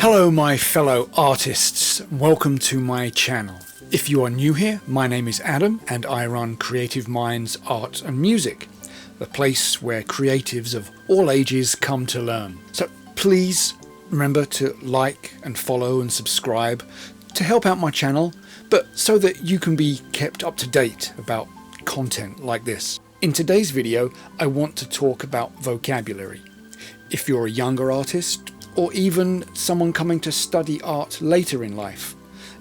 Hello my fellow artists, welcome to my channel. If you are new here, my name is Adam and I run Creative Minds Art and Music, the place where creatives of all ages come to learn. So please remember to like and follow and subscribe to help out my channel, but so that you can be kept up to date about content like this. In today's video, I want to talk about vocabulary. If you're a younger artist, or even someone coming to study art later in life,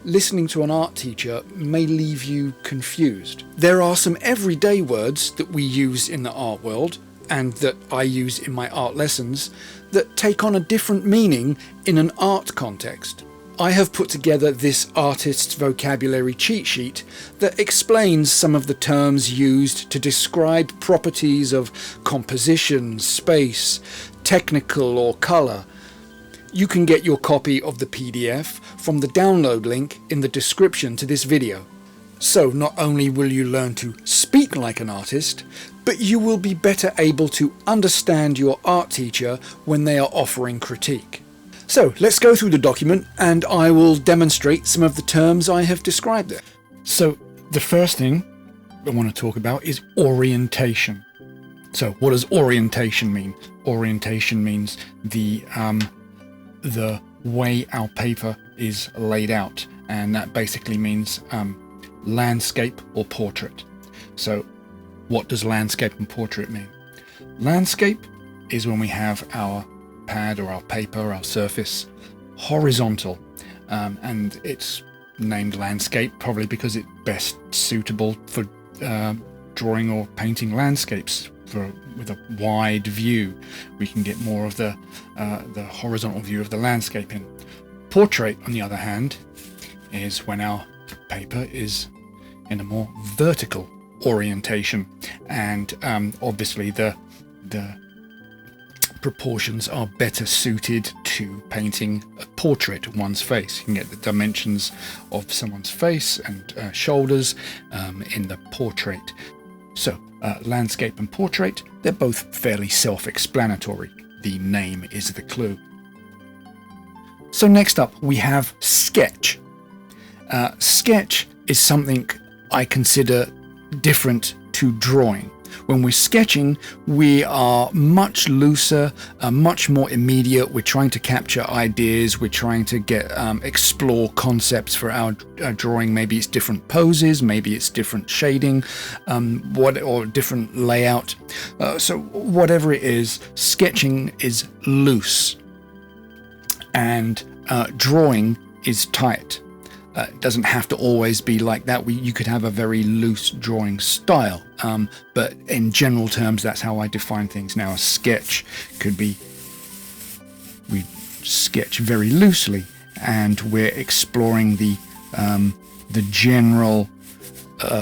listening to an art teacher may leave you confused. There are some everyday words that we use in the art world, and that I use in my art lessons, that take on a different meaning in an art context. I have put together this artist's vocabulary cheat sheet that explains some of the terms used to describe properties of composition, space, technical or colour. You can get your copy of the PDF from the download link in the description to this video. So not only will you learn to speak like an artist, but you will be better able to understand your art teacher when they are offering critique. So let's go through the document and I will demonstrate some of the terms I have described there. So the first thing I want to talk about is orientation. So what does orientation mean? Orientation means the way our paper is laid out, and that basically means landscape or portrait. So what does landscape and portrait mean? Landscape is when we have our pad or our paper, our surface, horizontal, and it's named landscape probably because it's best suitable for drawing or painting landscapes. With a wide view, we can get more of the horizontal view of the landscape in. Portrait, on the other hand, is when our paper is in a more vertical orientation, and obviously the proportions are better suited to painting a portrait of one's face. You can get the dimensions of someone's face and shoulders in the portrait. So landscape and portrait, they're both fairly self-explanatory. The name is the clue. So next up we have sketch. Sketch is something I consider different to drawing. When we're sketching, we are much looser, much more immediate. We're trying to capture ideas. We're trying to explore concepts for our drawing. Maybe it's different poses, maybe it's different shading, or different layout. So whatever it is, sketching is loose, and drawing is tight. It doesn't have to always be like that. You could have a very loose drawing style, but in general terms, that's how I define things now. A sketch could be, we sketch very loosely, and we're exploring the general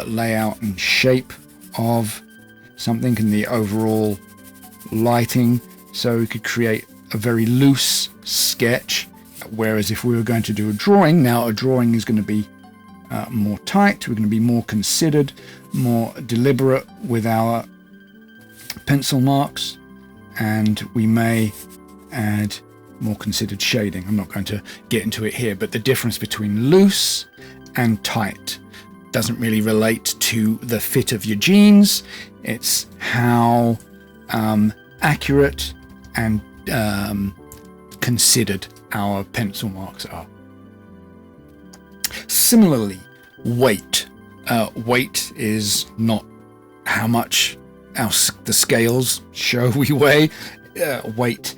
layout and shape of something and the overall lighting. So we could create a very loose sketch. Whereas if we were going to do a drawing, now a drawing is going to be more tight, we're going to be more considered, more deliberate with our pencil marks, and we may add more considered shading. I'm not going to get into it here, but the difference between loose and tight doesn't really relate to the fit of your jeans. It's how accurate and considered our pencil marks are. Similarly, weight. Weight is not how much the scales show we weigh. Weight,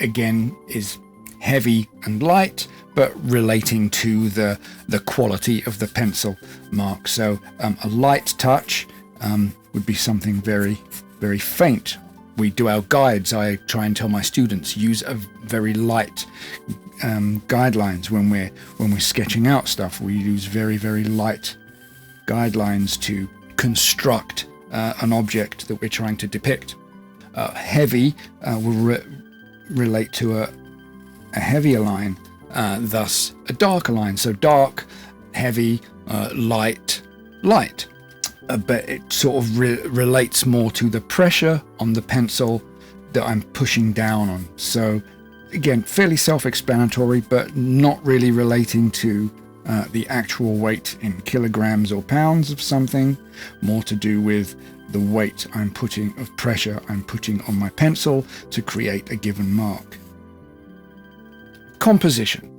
again, is heavy and light, but relating to the quality of the pencil mark. So a light touch would be something very, very faint. We do our guides. I try and tell my students, use a very light guidelines when we're sketching out stuff. We use very, very light guidelines to construct an object that we're trying to depict. Heavy will relate to a heavier line, thus a darker line. So dark, heavy, light, light. But it sort of relates more to the pressure on the pencil that I'm pushing down on. So Again, fairly self-explanatory, but not really relating to the actual weight in kilograms or pounds of something, more to do with the weight of pressure I'm putting on my pencil to create a given mark. Composition.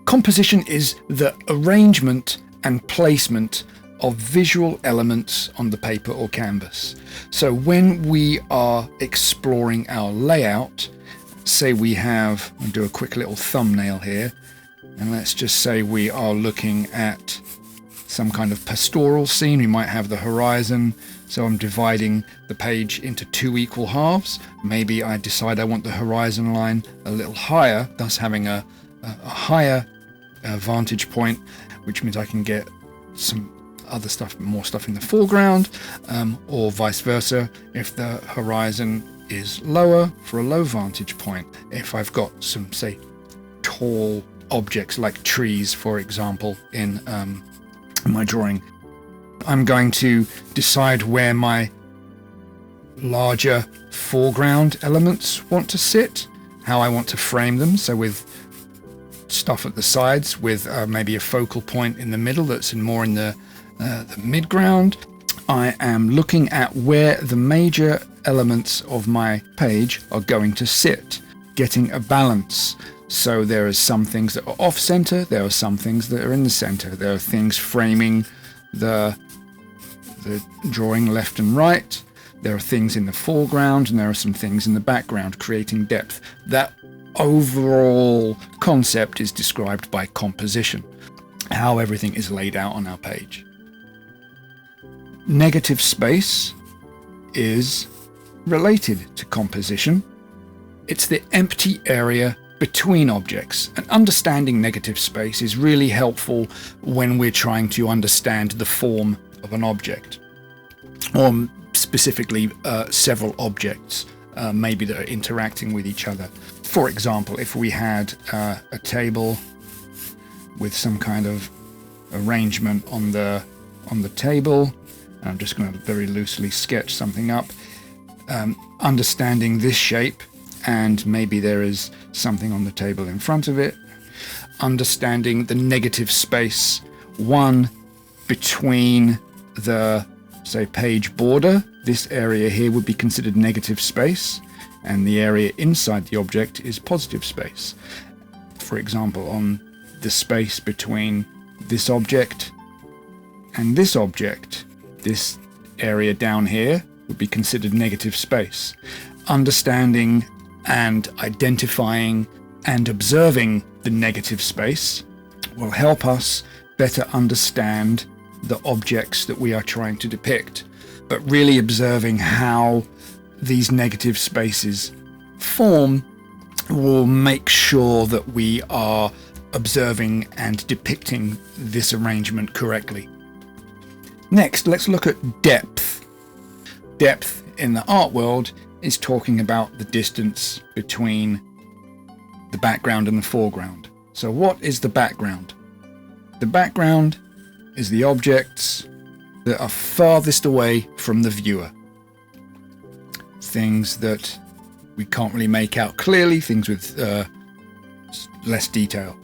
Composition is the arrangement and placement of visual elements on the paper or canvas. So when we are exploring our layout, say we have, I'll do a quick little thumbnail here, and let's just say we are looking at some kind of pastoral scene. We might have the horizon, so I'm dividing the page into 2 equal halves. Maybe I decide I want the horizon line a little higher, thus having a higher vantage point, which means I can get some other stuff, more stuff in the foreground, or vice versa if the horizon is lower for a low vantage point. If I've got some, say, tall objects like trees, for example, in my drawing, I'm going to decide where my larger foreground elements want to sit, how I want to frame them, so with stuff at the sides, with maybe a focal point in the middle that's more in the midground. I am looking at where the major elements of my page are going to sit, getting a balance. So there are some things that are off center, there are some things that are in the center, there are things framing the drawing left and right, there are things in the foreground, and there are some things in the background, creating depth. That overall concept is described by composition, how everything is laid out on our page. Negative space is related to composition. It's the empty area between objects, and understanding negative space is really helpful when we're trying to understand the form of an object, or specifically several objects maybe that are interacting with each other. For example, if we had a table with some kind of arrangement on the table, I'm just going to very loosely sketch something up, understanding this shape, and maybe there is something on the table in front of it, understanding the negative space, one between the, say, page border. This area here would be considered negative space, and the area inside the object is positive space. For example, on the space between this object and this object, this area down here would be considered negative space. Understanding and identifying and observing the negative space will help us better understand the objects that we are trying to depict, but really observing how these negative spaces form will make sure that we are observing and depicting this arrangement correctly. Next, let's look at depth. Depth in the art world is talking about the distance between the background and the foreground. So what is the background? The background is the objects that are farthest away from the viewer. Things that we can't really make out clearly, things with less detail.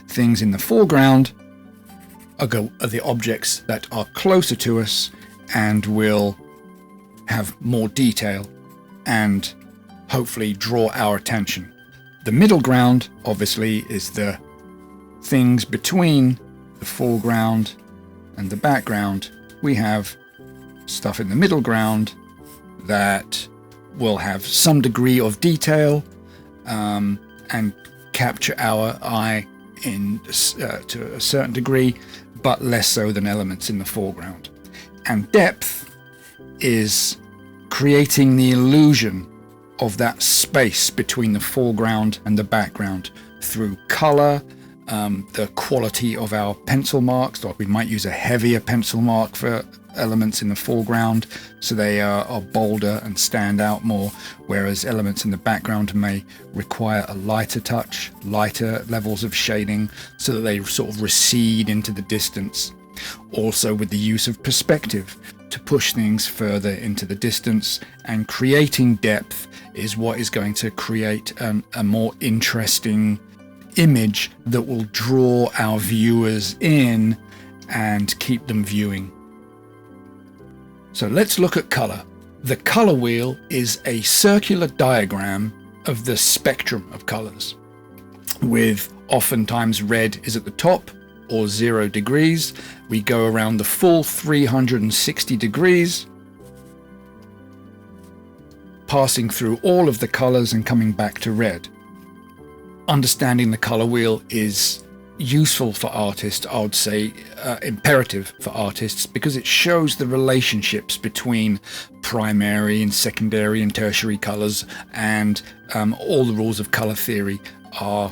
Things in the foreground are the objects that are closer to us and will have more detail and hopefully draw our attention. The middle ground, obviously, is the things between the foreground and the background. We have stuff in the middle ground that will have some degree of detail and capture our eye to a certain degree, but less so than elements in the foreground. And depth is creating the illusion of that space between the foreground and the background through color, the quality of our pencil marks. Like we might use a heavier pencil mark for elements in the foreground so they are bolder and stand out more, whereas elements in the background may require a lighter touch, lighter levels of shading so that they sort of recede into the distance. Also with the use of perspective to push things further into the distance, and creating depth is what is going to create a more interesting image that will draw our viewers in and keep them viewing. So let's look at color. The color wheel is a circular diagram of the spectrum of colors, with oftentimes red is at the top or 0 degrees. We go around the full 360 degrees, passing through all of the colors and coming back to red. Understanding the color wheel is useful for artists, I would say imperative for artists, because it shows the relationships between primary and secondary and tertiary colors, and all the rules of color theory are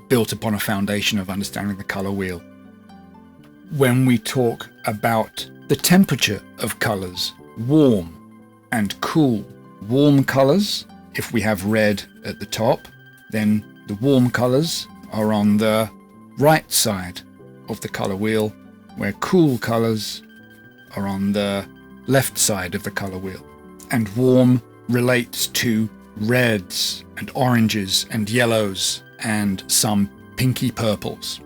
built upon a foundation of understanding the color wheel. When we talk about the temperature of colors, warm and cool, warm colors, if we have red at the top, then the warm colors are on the right side of the color wheel, where cool colors are on the left side of the color wheel. And warm relates to reds and oranges and yellows and some pinky purples.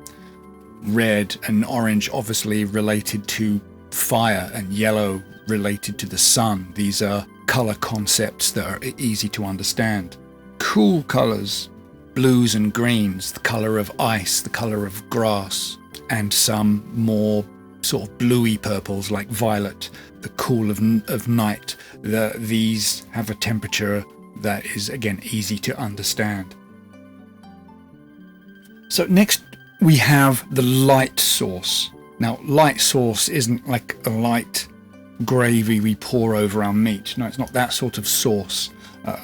Red and orange obviously related to fire, and yellow related to the sun. These are color concepts that are easy to understand. Cool colors, blues and greens, the color of ice, the color of grass, and some more sort of bluey purples like violet, the cool of night. These have a temperature that is, again, easy to understand. So next we have the light source. Now, light source isn't like a light gravy we pour over our meat. No, it's not that sort of sauce.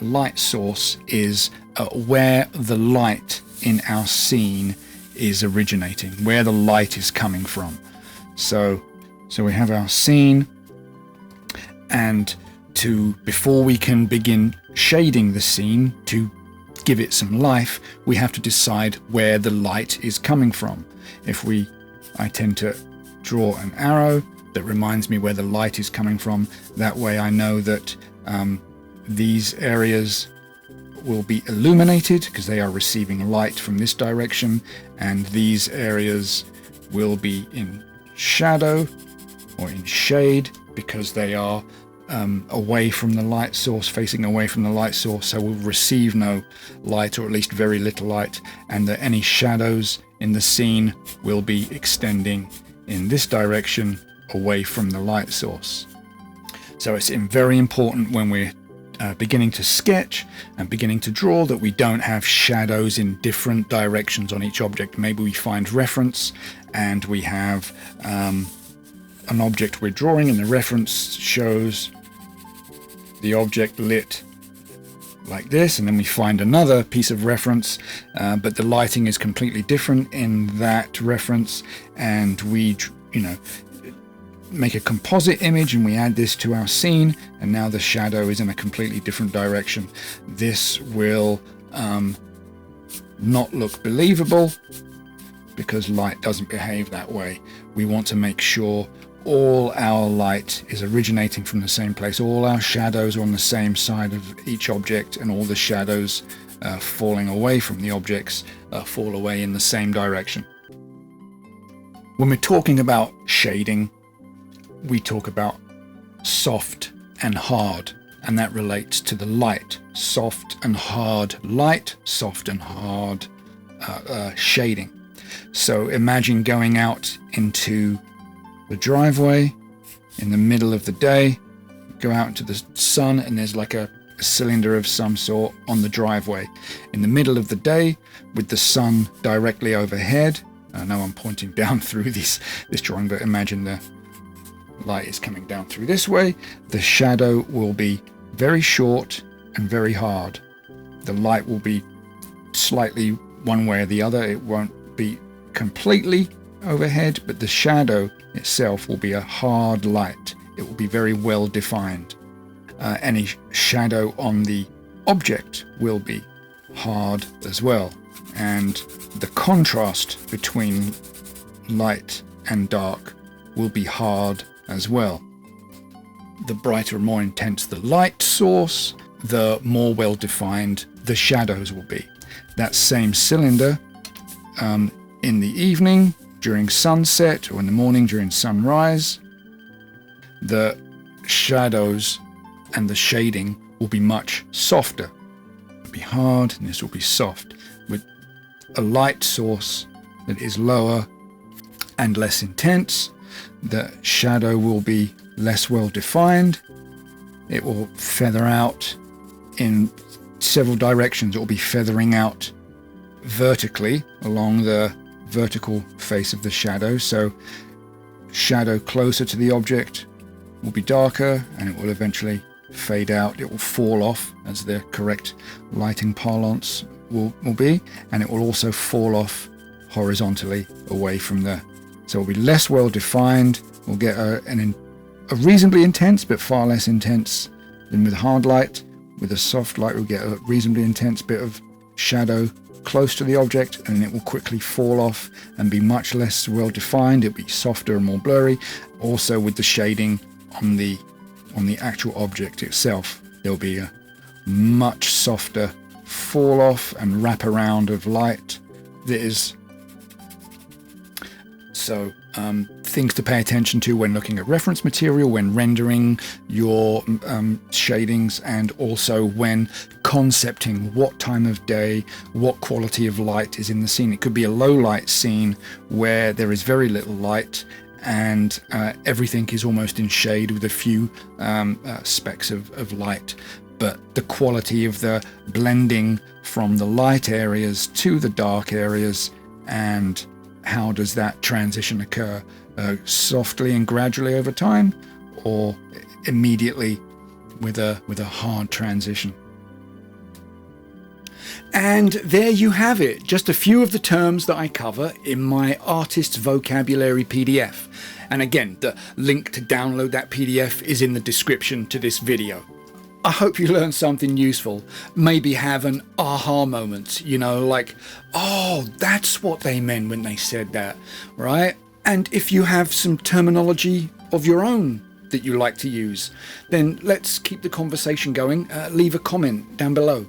Light source is where the light in our scene is originating, where the light is coming from. So we have our scene, and before we can begin shading the scene to give it some life, we have to decide where the light is coming from. I tend to draw an arrow that reminds me where the light is coming from. That way I know that these areas will be illuminated because they are receiving light from this direction, and these areas will be in shadow or in shade because they are away from the light source, facing away from the light source, so will receive no light, or at least very little light, and that any shadows in the scene will be extending in this direction away from the light source. So it's very important when we're beginning to sketch and beginning to draw that we don't have shadows in different directions on each object. Maybe we find reference and we have an object we're drawing, and the reference shows the object lit like this, and then we find another piece of reference, but the lighting is completely different in that reference, and we make a composite image and we add this to our scene, and now the shadow is in a completely different direction. This will not look believable because light doesn't behave that way. We want to make sure all our light is originating from the same place. All our shadows are on the same side of each object, and all the shadows falling away from the objects fall away in the same direction. When we're talking about shading, we talk about soft and hard, and that relates to the light. Soft and hard light, soft and hard shading. So imagine going out into the driveway in the middle of the day, go out into the sun, and there's like a cylinder of some sort on the driveway. In the middle of the day, with the sun directly overhead, I know I'm pointing down through this drawing, but imagine the light is coming down through this way. The shadow will be very short and very hard. The light will be slightly one way or the other. It won't be completely overhead, but the shadow itself will be a hard light. It will be very well defined. Any shadow on the object will be hard as well, and the contrast between light and dark will be hard as well. The brighter and more intense the light source, the more well-defined the shadows will be. That same cylinder in the evening during sunset, or in the morning during sunrise, the shadows and the shading will be much softer. It'll be hard and this will be soft. With a light source that is lower and less intense, the shadow will be less well defined. It will feather out in several directions. It will be feathering out vertically along the vertical face of the shadow. So shadow closer to the object will be darker, and it will eventually fade out. It will fall off, as the correct lighting parlance will be, and it will also fall off horizontally away from the... So it will be less well defined. We'll get a reasonably intense, but far less intense than with hard light. With a soft light, we'll get a reasonably intense bit of shadow close to the object, and it will quickly fall off and be much less well defined. It'll be softer and more blurry. Also with the shading on the actual object itself, there'll be a much softer fall off and wrap around of light. That is so things to pay attention to when looking at reference material, when rendering your shadings, and also when concepting what time of day, what quality of light is in the scene. It could be a low light scene where there is very little light and everything is almost in shade with a few specks of light. But the quality of the blending from the light areas to the dark areas, and how does that transition occur? Softly and gradually over time, or immediately with a hard transition? And there you have it, just a few of the terms that I cover in my Artist's Vocabulary PDF. And again, the link to download that PDF is in the description to this video. I hope you learned something useful. Maybe have an aha moment, you know, like, oh, that's what they meant when they said that, right? And if you have some terminology of your own that you like to use, then let's keep the conversation going. Leave a comment down below.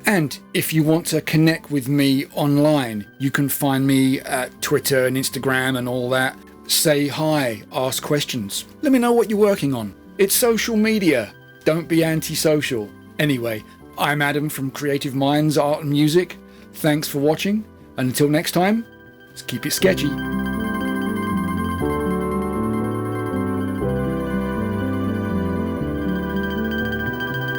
And if you want to connect with me online, you can find me at Twitter and Instagram and all that. Say hi, ask questions. Let me know what you're working on. It's social media. Don't be antisocial. Anyway, I'm Adam from Creative Minds Art and Music. Thanks for watching. And until next time, let's keep it sketchy.